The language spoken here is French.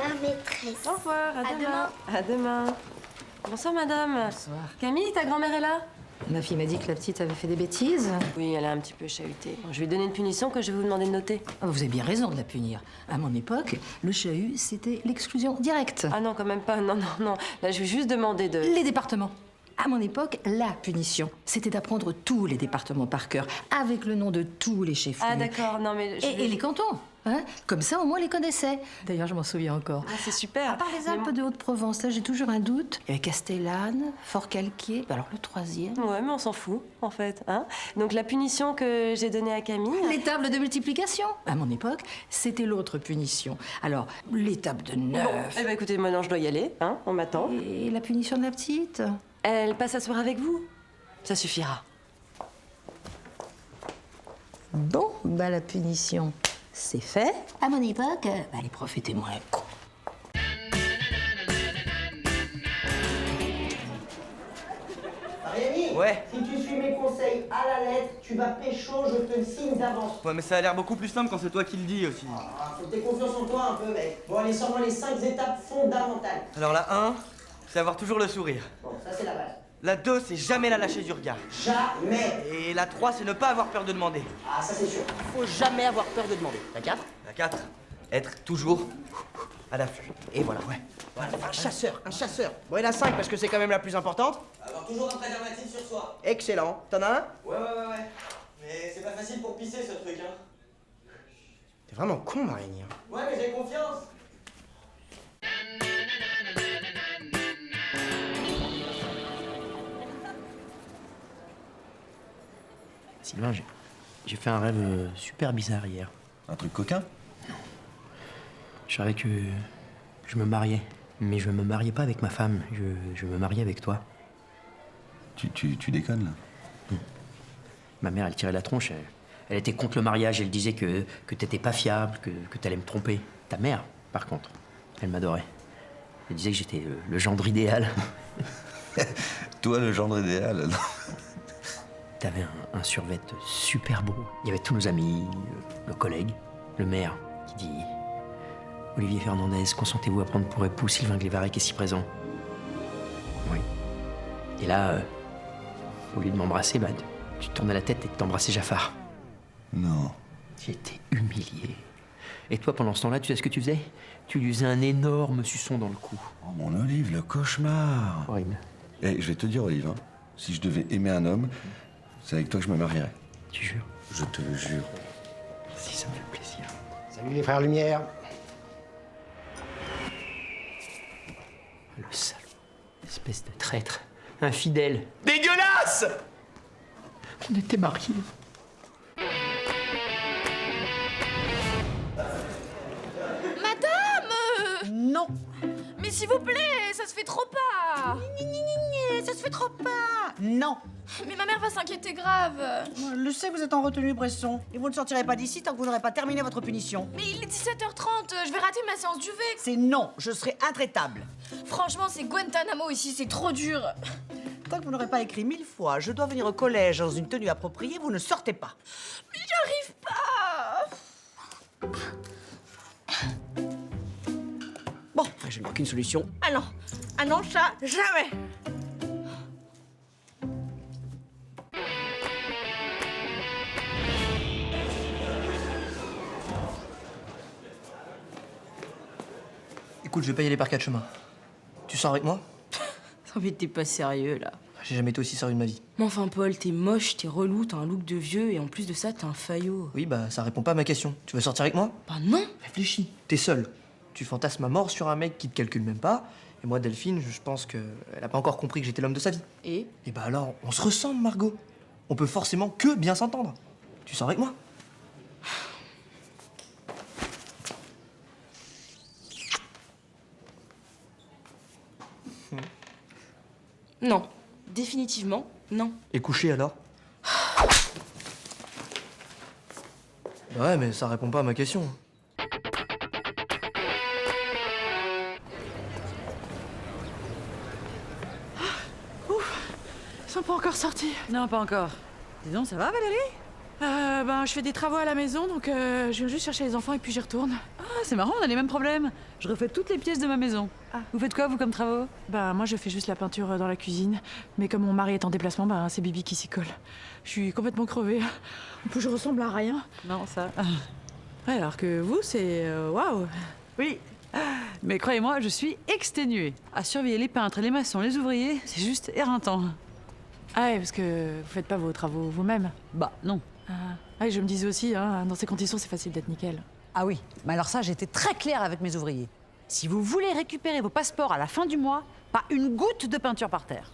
la maîtresse. Au revoir, à demain. À demain. Bonsoir, madame. Bonsoir. Camille, ta grand-mère est là? Ma fille m'a dit que la petite avait fait des bêtises. Oui, elle a un petit peu chahuté. Bon, je vais lui donner une punition que je vais vous demander de noter. Oh, vous avez bien raison de la punir. À mon époque, le chahut, c'était l'exclusion directe. Ah non, quand même pas. Non, non, non. Là, je vais juste demander de... Les départements. À mon époque, la punition, c'était d'apprendre tous les départements par cœur, avec le nom de tous les chefs. Ah d'accord, non mais... Et les cantons, hein. Comme ça, au moins, on les connaissait. D'ailleurs, je m'en souviens encore. Ah, c'est super. À part les Alpes de Haute-Provence, là, j'ai toujours un doute. Il y avait Castellane, Fort-Calquier, alors le troisième... Ouais, mais on s'en fout, en fait. Hein. Donc la punition que j'ai donnée à Camille... Les tables de multiplication. À mon époque, c'était l'autre punition. Alors, les tables de 9... Bon, eh ben écoutez, maintenant je dois y aller, hein, on m'attend. Et la punition de la petite? Elle passe à soir avec vous. Ça suffira. Bon, bah la punition, c'est fait. À mon époque, bah, les profs étaient moins cons. Rémi, Ouais. si tu suis mes conseils à la lettre, tu vas pécho, je te le signe d'avance. Ouais, mais ça a l'air beaucoup plus simple quand c'est toi qui le dis aussi. Ah, faut que t'aies confiance en toi un peu, mec. Bon, allez, sors-moi les 5 étapes fondamentales. Alors la 1, c'est avoir toujours le sourire. Bon, ça c'est la base. La 2, c'est jamais la lâcher du regard. Jamais. Et la 3, c'est ne pas avoir peur de demander. Ah, ça c'est sûr. Faut jamais avoir peur de demander. La 4? La 4, être toujours à l'affût. Et voilà, ouais. Voilà, un chasseur, un chasseur. Bon, et la 5 parce que c'est quand même la plus importante. Avoir toujours un préservatif sur soi. Excellent. T'en as un? Ouais. Mais c'est pas facile pour pisser ce truc, hein. T'es vraiment con, Marigny. Ouais, mais j'ai confiance. Sylvain, j'ai fait un rêve super bizarre hier. Un truc coquin? Je savais que je me mariais. Mais je me mariais pas avec ma femme, je me mariais avec toi. Tu déconnes, là? Ma mère, elle tirait la tronche. Elle était contre le mariage. Elle disait que t'étais pas fiable, que t'allais me tromper. Ta mère, par contre, elle m'adorait. Elle disait que j'étais le gendre idéal. Toi, le gendre idéal. T'avais un survêt super beau. Il y avait tous nos amis, le collègue, le maire, qui dit... Olivier Fernandez, consentez-vous à prendre pour époux Sylvain Glévarec ici présent? Oui. Et là, au lieu de m'embrasser, bah, tu tournais la tête et t'embrassais Jaffar. Non. J'étais humilié. Et toi, pendant ce temps-là, tu sais ce que tu faisais? Tu lui faisais un énorme suçon dans le cou. Oh, mon Olive, le cauchemar. Horrible. Eh, je vais te dire, Olive, hein, si je devais aimer un homme, c'est avec toi que je me marierais. Tu jures? Je te le jure. Si, ça me fait plaisir. Salut les frères Lumière. Le salaud. Espèce de traître. Infidèle. Dégueulasse! On était mariés. Madame! Non. Mais s'il vous plaît, ça se fait trop pas! Ça se fait trop pas. Non. Mais ma mère va s'inquiéter grave! Je sais que vous êtes en retenue, Bresson. Et vous ne sortirez pas d'ici tant que vous n'aurez pas terminé votre punition. Mais il est 17h30, je vais rater ma séance du V! C'est non. Je serai intraitable. Franchement, c'est Guantanamo ici, c'est trop dur! Tant que vous n'aurez pas écrit 1000 fois, je dois venir au collège dans une tenue appropriée, vous ne sortez pas. Mais j'arrive pas! Bon, je ne vois qu'une solution. Ah non, ça, jamais! Écoute, je vais pas y aller par 4 chemins. Tu sors avec moi? Non mais t'es pas sérieux là. J'ai jamais été aussi sérieux de ma vie. Mais enfin Paul, t'es moche, t'es relou, t'as un look de vieux et en plus de ça, t'es un faillot. Oui, bah ça répond pas à ma question. Tu veux sortir avec moi? Bah non. Réfléchis. T'es seul. Tu fantasmes à mort sur un mec qui te calcule même pas. Et moi, Delphine, je pense qu'elle a pas encore compris que j'étais l'homme de sa vie. Et bah alors, on se ressemble, Margot. On peut forcément que bien s'entendre. Tu sors avec moi? Non. Définitivement, non. Et coucher alors? Ouais, mais ça répond pas à ma question. Ils sont pas encore sortis. Non, pas encore. Dis donc, ça va Valérie? Je fais des travaux à la maison, donc je viens juste chercher les enfants et puis j'y retourne. Ah, c'est marrant, on a les mêmes problèmes. Je refais toutes les pièces de ma maison. Vous faites quoi, vous, comme travaux? Bah moi je fais juste la peinture dans la cuisine. Mais comme mon mari est en déplacement, bah c'est Bibi qui s'y colle. Je suis complètement crevée. En plus je ressemble à rien. Non, ça. Ouais, alors que vous, c'est... waouh. Oui. Mais croyez-moi, je suis exténuée. À surveiller les peintres, les maçons, les ouvriers, c'est juste éreintant. Ah ouais, parce que vous faites pas vos travaux vous-même. Bah, non. Ah, je me disais aussi, hein, dans ces conditions, c'est facile d'être nickel. Ah oui, mais alors ça, j'étais très claire avec mes ouvriers. Si vous voulez récupérer vos passeports à la fin du mois, pas une goutte de peinture par terre.